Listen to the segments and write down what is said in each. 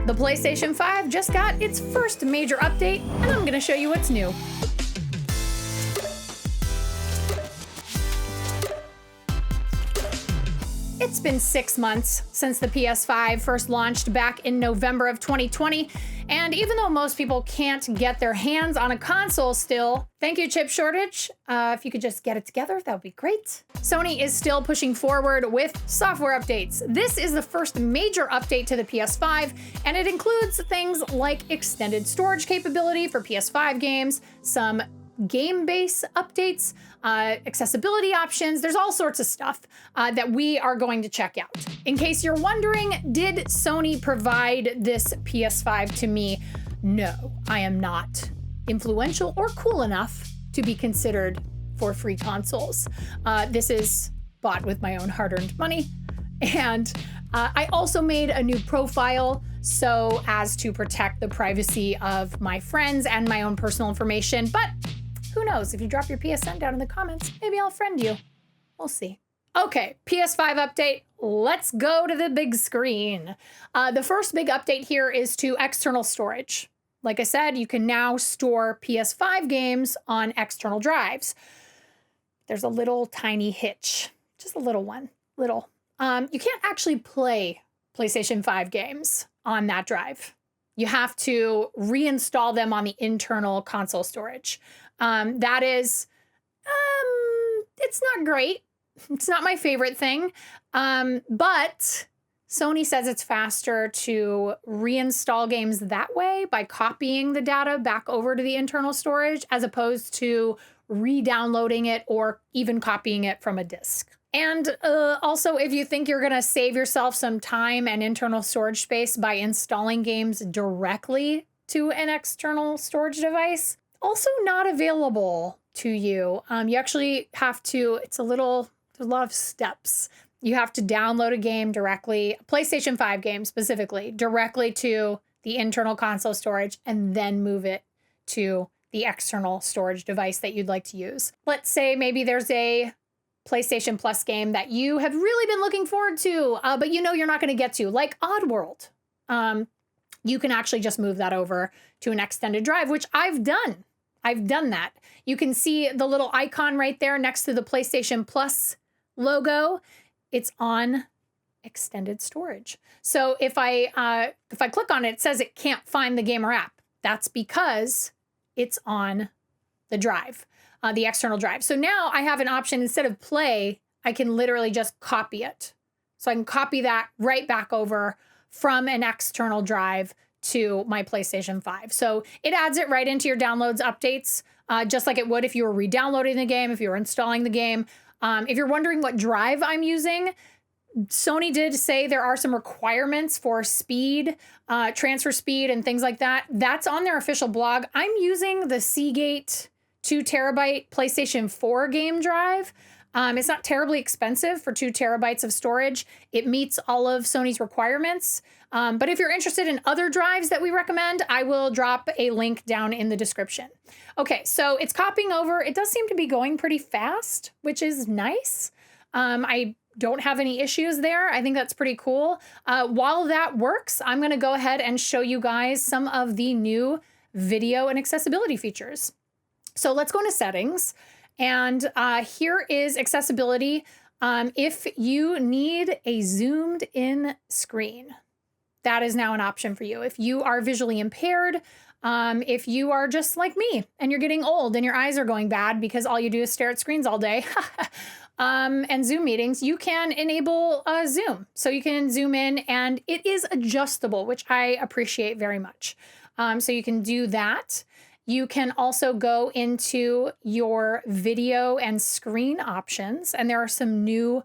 The PlayStation 5 just got its first major update, and I'm gonna show you what's new. It's been 6 months since the PS5 first launched back in November of 2020, and even though most people can't get their hands on a console still, thank you chip shortage, if you could just get it together, that would be great. Sony is still pushing forward with software updates. This is the first major update to the PS5, and it includes things like extended storage capability for PS5 games, some game base updates, accessibility options. There's all sorts of stuff that we are going to check out. In case you're wondering, did Sony provide this PS5 to me? No, I am not influential or cool enough to be considered for free consoles. This is bought with my own hard-earned money. And I also made a new profile so as to protect the privacy of my friends and my own personal information. But who knows, if you drop your PSN down in the comments, maybe I'll friend you. We'll see. Okay, PS5 update. Let's go to the big screen. The first big update here is to external storage. Like I said, you can now store PS5 games on external drives. There's a little tiny hitch, just a little one, little. You can't actually play PlayStation 5 games on that drive. You have to reinstall them on the internal console storage. That is, it's not great. It's not my favorite thing. But Sony says it's faster to reinstall games that way by copying the data back over to the internal storage as opposed to re-downloading it or even copying it from a disk. And also, if you think you're going to save yourself some time and internal storage space by installing games directly to an external storage device, also not available to you. You actually have to, there's a lot of steps. You have to download a game directly, a PlayStation 5 game specifically, directly to the internal console storage and then move it to the external storage device that you'd like to use. Let's say maybe there's a PlayStation Plus game that you have really been looking forward to, but you know you're not going to get to, like Oddworld. You can actually just move that over to an extended drive, which I've done. I've done that. You can see the little icon right there next to the PlayStation Plus logo. It's on extended storage. So if I click on it, it says it can't find the game or app. That's because it's on the drive, the external drive. So now I have an option. Instead of play, I can literally just copy it. So I can copy that right back over from an external drive to my PlayStation 5. So it adds it right into your downloads updates, just like it would if you were re-downloading the game, if you were installing the game. If you're wondering what drive I'm using, Sony did say there are some requirements for speed, transfer speed and things like that. That's on their official blog. I'm using the Seagate 2 terabyte PlayStation 4 game drive. It's not terribly expensive for 2 terabytes of storage. It meets all of Sony's requirements. But if you're interested in other drives that we recommend, I will drop a link down in the description. Okay, so it's copying over. It does seem to be going pretty fast, which is nice. I don't have any issues there. I think that's pretty cool. While that works, I'm going to go ahead and show you guys some of the new video and accessibility features. So let's go into settings. And here is accessibility. If you need a zoomed in screen, that is now an option for you. If you are visually impaired, if you are just like me and you're getting old and your eyes are going bad because all you do is stare at screens all day, and Zoom meetings, you can enable Zoom. So you can zoom in and it is adjustable, which I appreciate very much. So you can do that. You can also go into your video and screen options, and there are some new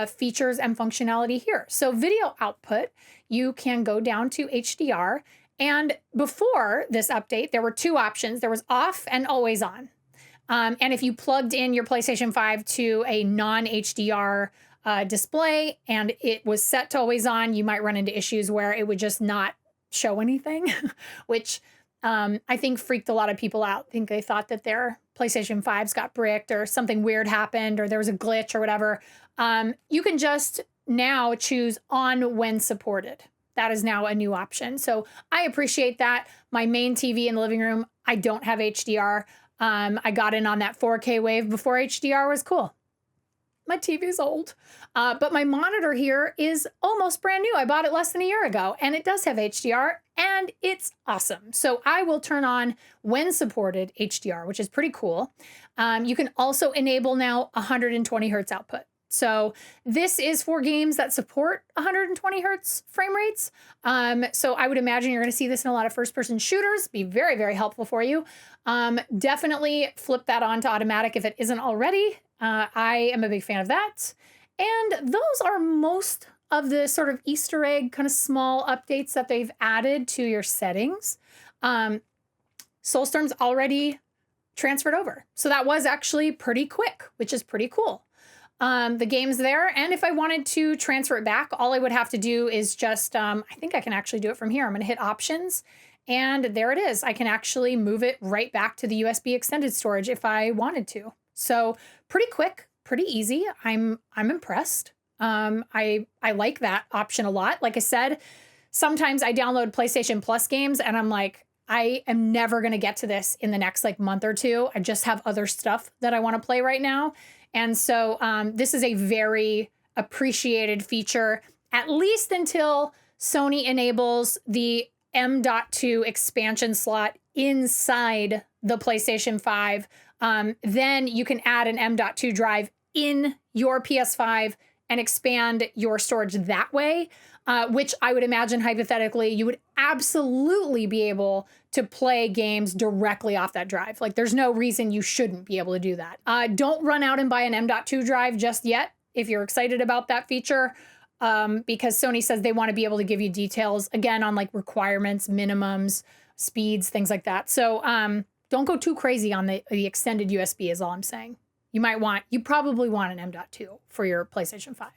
features and functionality here. So video output, you can go down to HDR. And before this update, there were two options. There was off and always on. And if you plugged in your PlayStation 5 to a non-HDR display and it was set to always on, you might run into issues where it would just not show anything, which I think freaked a lot of people out. I think they thought that their PlayStation 5s got bricked or something weird happened or there was a glitch or whatever. You can just now choose on when supported. that is now a new option. So I appreciate that. My main TV in the living room, I don't have HDR. I got in on that 4K wave before HDR was cool. My TV's old, but my monitor here is almost brand new. I bought it less than a year ago, and it does have HDR, and it's awesome. So I will turn on, when supported, HDR, which is pretty cool. You can also enable now 120 hertz output. So this is for games that support 120 hertz frame rates. So I would imagine you're going to see this in a lot of first-person shooters. Be very, very helpful for you. Definitely flip that on to automatic if it isn't already. I am a big fan of that. And those are most of the sort of Easter egg kind of small updates that they've added to your settings. Soulstorm's already transferred over. So that was actually pretty quick, which is pretty cool. The game's there. And if I wanted to transfer it back, all I would have to do is just, I think I can actually do it from here. I'm going to hit options. And there it is. I can actually move it right back to the USB extended storage if I wanted to. So pretty quick, pretty easy. I'm impressed. I like that option a lot. Like I said, sometimes I download PlayStation Plus games and I'm like, I am never going to get to this in the next like month or two. I just have other stuff that I want to play right now. And so this is a very appreciated feature, at least until Sony enables the M.2 expansion slot inside the PlayStation 5. Then you can add an M.2 drive in your PS5 and expand your storage that way, which I would imagine hypothetically you would absolutely be able to play games directly off that drive. Like there's no reason you shouldn't be able to do that. Don't run out and buy an M.2 drive just yet if you're excited about that feature, because Sony says they want to be able to give you details, again, on like requirements, minimums, speeds, things like that. So don't go too crazy on the extended USB is all I'm saying. You probably want an M.2 for your PlayStation 5.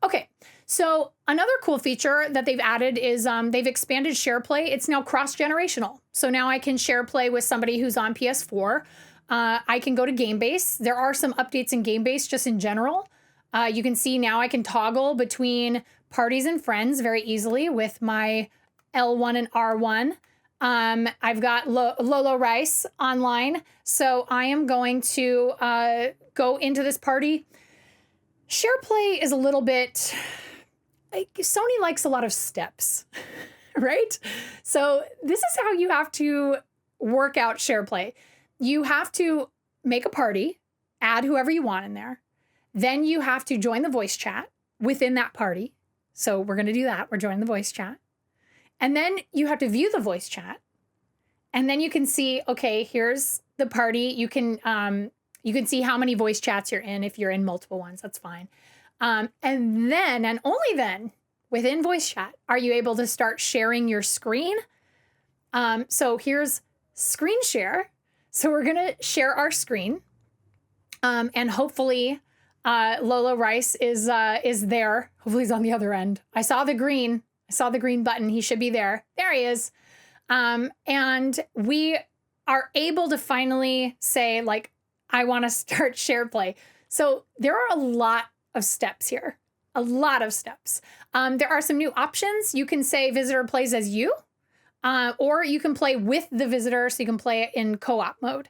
Okay, so another cool feature that they've added is they've expanded SharePlay. It's now cross-generational. So now I can SharePlay with somebody who's on PS4. I can go to GameBase. There are some updates in GameBase just in general. You can see now I can toggle between parties and friends very easily with my L1 and R1. I've got Lolo Rice online, so I am going to go into this party. SharePlay is a little bit, like, Sony likes a lot of steps, right? So this is how you have to work out SharePlay. You have to make a party, add whoever you want in there. Then you have to join the voice chat within that party. So we're going to do that. We're joining the voice chat. And then you have to view the voice chat. And then you can see, okay, here's the party. You can see how many voice chats you're in. If you're in multiple ones, that's fine. And then, and only then, within voice chat, are you able to start sharing your screen. So here's screen share. So we're going to share our screen. And hopefully Lolo Rice is there. Hopefully he's on the other end. I saw the green button. He should be there. There he is. And we are able to finally say, like, I want to start SharePlay. So there are a lot of steps here. A lot of steps. There are some new options. You can say visitor plays as you, or you can play with the visitor, so you can play it in co-op mode.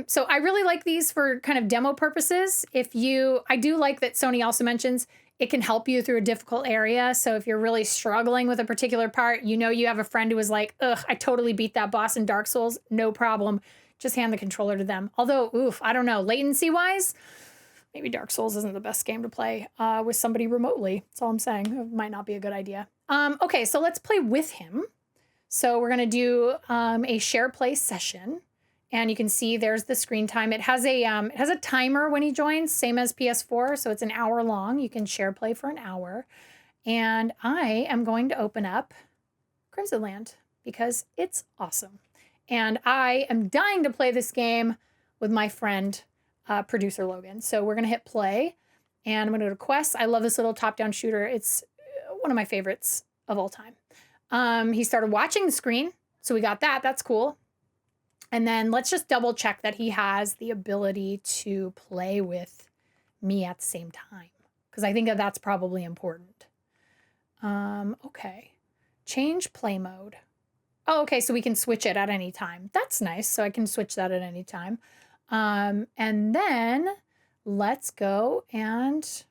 So I really like these for kind of demo purposes. I do like that Sony also mentions it can help you through a difficult area. So if you're really struggling with a particular part, you have a friend who was like, ugh, I totally beat that boss in Dark Souls. No problem. Just hand the controller to them. Although, I don't know, latency wise, maybe Dark Souls isn't the best game to play with somebody remotely. That's all I'm saying. It might not be a good idea. Okay, so let's play with him. So we're going to do a share play session. And you can see there's the screen time. It has a timer when he joins, same as PS4. So it's an hour long. You can share play for an hour. And I am going to open up Crimson Land because it's awesome. And I am dying to play this game with my friend, producer Logan. So we're going to hit play. And I'm going to go to quests. I love this little top-down shooter. It's one of my favorites of all time. He started watching the screen. So we got that. That's cool. And then let's just double check that he has the ability to play with me at the same time, because I think that's probably important. Okay. Change play mode. Oh, okay, so we can switch it at any time. That's nice. So I can switch that at any time. And then let's go and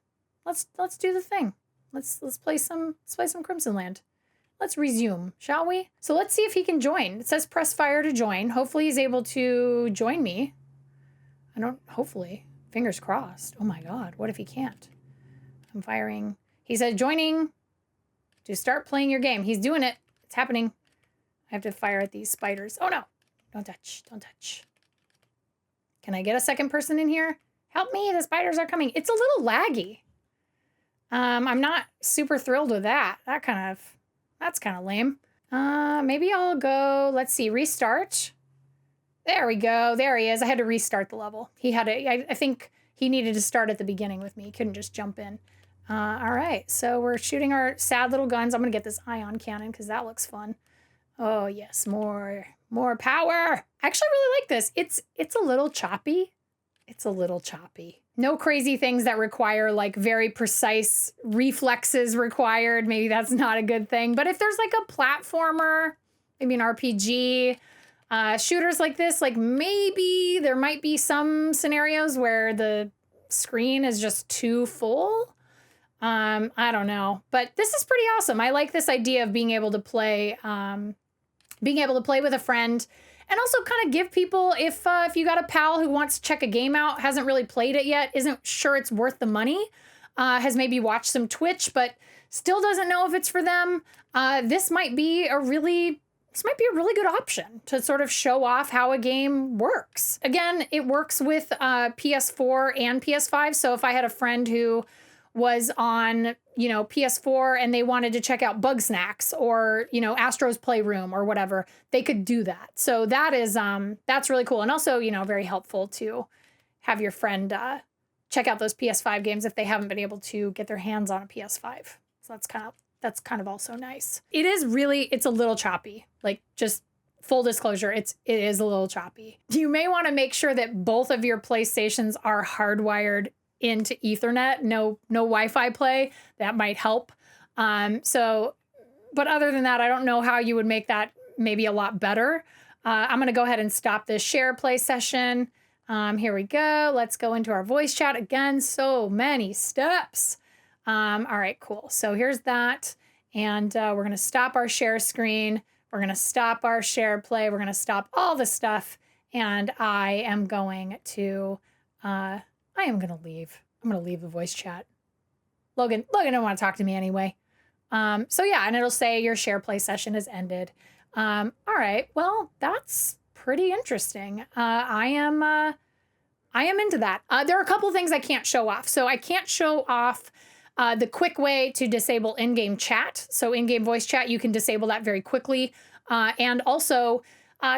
let's do the thing. Let's play some Crimson Land. Let's resume, shall we? So let's see if he can join. It says press fire to join. Hopefully he's able to join me. Hopefully. Fingers crossed. Oh my God, what if he can't? I'm firing. He said joining to start playing your game. He's doing it. It's happening. I have to fire at these spiders. Oh no, don't touch, don't touch. Can I get a second person in here? Help me, the spiders are coming. It's a little laggy. I'm not super thrilled with that. That's kind of lame. Maybe I'll go, let's see, restart. There we go. There he is. I had to restart the level. I think he needed to start at the beginning with me. He couldn't just jump in. All right. So we're shooting our sad little guns. I'm going to get this ion cannon because that looks fun. Oh yes. More power. I actually really like this. It's a little choppy. It's a little choppy. No crazy things that require like very precise reflexes required. Maybe that's not a good thing. But if there's like a platformer, maybe an RPG, shooters like this, like maybe there might be some scenarios where the screen is just too full. I don't know, but this is pretty awesome. I like this idea of being able to play with a friend, and also kind of give people, if you got a pal who wants to check a game out, hasn't really played it yet, isn't sure it's worth the money, has maybe watched some Twitch, but still doesn't know if it's for them. This might be a really good option to sort of show off how a game works. Again, it works with PS4 and PS5. So if I had a friend who was on, PS4 and they wanted to check out Bug Snacks or, Astro's Playroom or whatever, they could do that. So that is, that's really cool. And also, very helpful to have your friend check out those PS5 games if they haven't been able to get their hands on a PS5. So that's kind of also nice. It's a little choppy. Like, just full disclosure, it is a little choppy. You may want to make sure that both of your PlayStations are hardwired into Ethernet, no Wi-Fi play. That might help. But other than that, I don't know how you would make that maybe a lot better. I'm gonna go ahead and stop this share play session. Here we go. Let's go into our voice chat again. So many steps. All right, cool. So here's that. And we're gonna stop our share screen. We're gonna stop our share play. We're gonna stop all the stuff. And I am going to leave. I'm going to leave the voice chat. Logan don't want to talk to me anyway. So yeah, and it'll say your share play session has ended. All right. Well, that's pretty interesting. I am into that. There are a couple things I can't show off. So I can't show off the quick way to disable in-game chat. So in-game voice chat, you can disable that very quickly. And also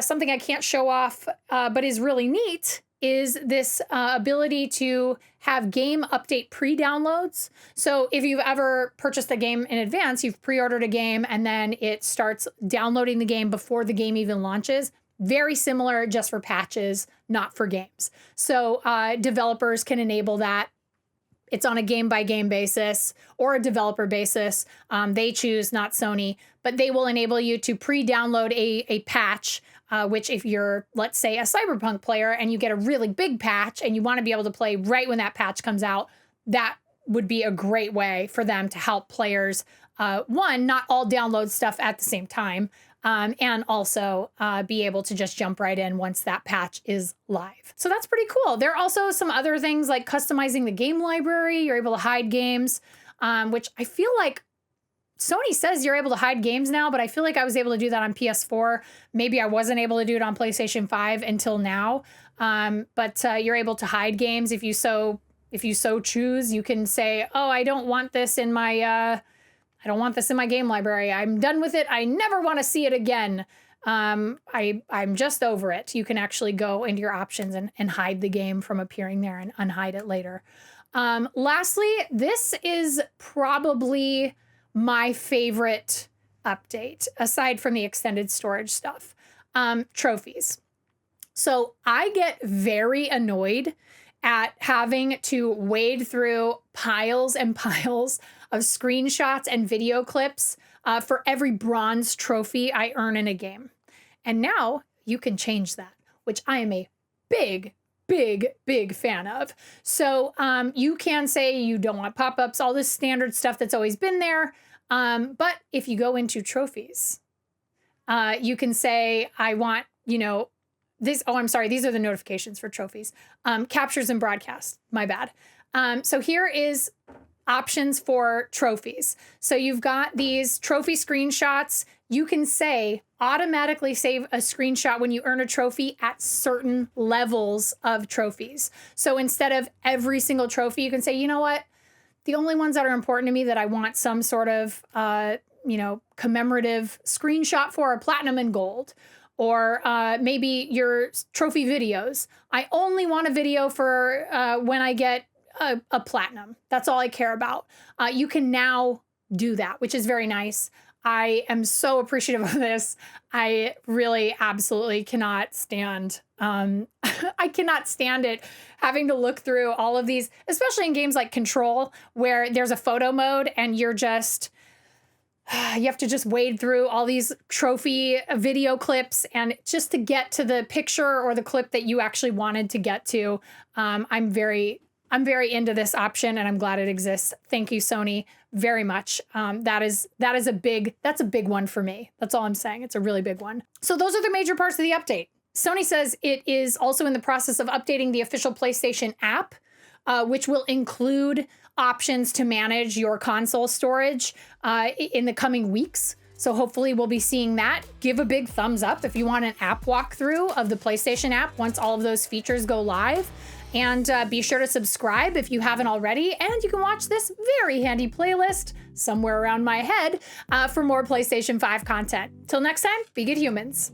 something I can't show off, but is really neat, is this ability to have game update pre-downloads. So if you've ever purchased a game in advance, you've pre-ordered a game and then it starts downloading the game before the game even launches. Very similar, just for patches, not for games. So developers can enable that. It's on a game-by-game basis or a developer basis. They choose, not Sony, but they will enable you to pre-download a patch, which if you're, let's say, a Cyberpunk player and you get a really big patch and you want to be able to play right when that patch comes out, that would be a great way for them to help players, one, not all download stuff at the same time, and also be able to just jump right in once that patch is live. So that's pretty cool. There are also some other things like customizing the game library. You're able to hide games, which I feel like Sony says you're able to hide games now, but I feel like I was able to do that on PS4. Maybe I wasn't able to do it on PlayStation 5 until now. But you're able to hide games if you so choose. You can say, oh, I don't want this in my game library. I'm done with it. I never want to see it again. I'm just over it. You can actually go into your options and hide the game from appearing there and unhide it later. Lastly, this is probably my favorite update, aside from the extended storage stuff, trophies. So I get very annoyed at having to wade through piles and piles of screenshots and video clips for every bronze trophy I earn in a game. And now you can change that, which I am a big fan of. So you can say you don't want pop-ups, all this standard stuff that's always been there. But if you go into trophies, you can say, I want, this, oh, I'm sorry, these are the notifications for trophies. Captures and broadcast, my bad. So here is options for trophies. So you've got these trophy screenshots. You can say automatically save a screenshot when you earn a trophy at certain levels of trophies. So instead of every single trophy, you can say, you know what? The only ones that are important to me that I want some sort of, commemorative screenshot for are platinum and gold. Or maybe your trophy videos. I only want a video for when I get a platinum. That's all I care about. You can now do that, which is very nice. I am so appreciative of this. I really absolutely cannot stand, I cannot stand it having to look through all of these, especially in games like Control, where there's a photo mode and you're just, you have to just wade through all these trophy video clips and just to get to the picture or the clip that you actually wanted to get to. I'm very into this option and I'm glad it exists. Thank you, Sony, very much. That's a big one for me. That's all I'm saying. It's a really big one. So those are the major parts of the update. Sony says it is also in the process of updating the official PlayStation app, which will include options to manage your console storage in the coming weeks. So hopefully we'll be seeing that. Give a big thumbs up if you want an app walkthrough of the PlayStation app once all of those features go live. And be sure to subscribe if you haven't already. And you can watch this very handy playlist somewhere around my head for more PlayStation 5 content. Till next time, be good humans.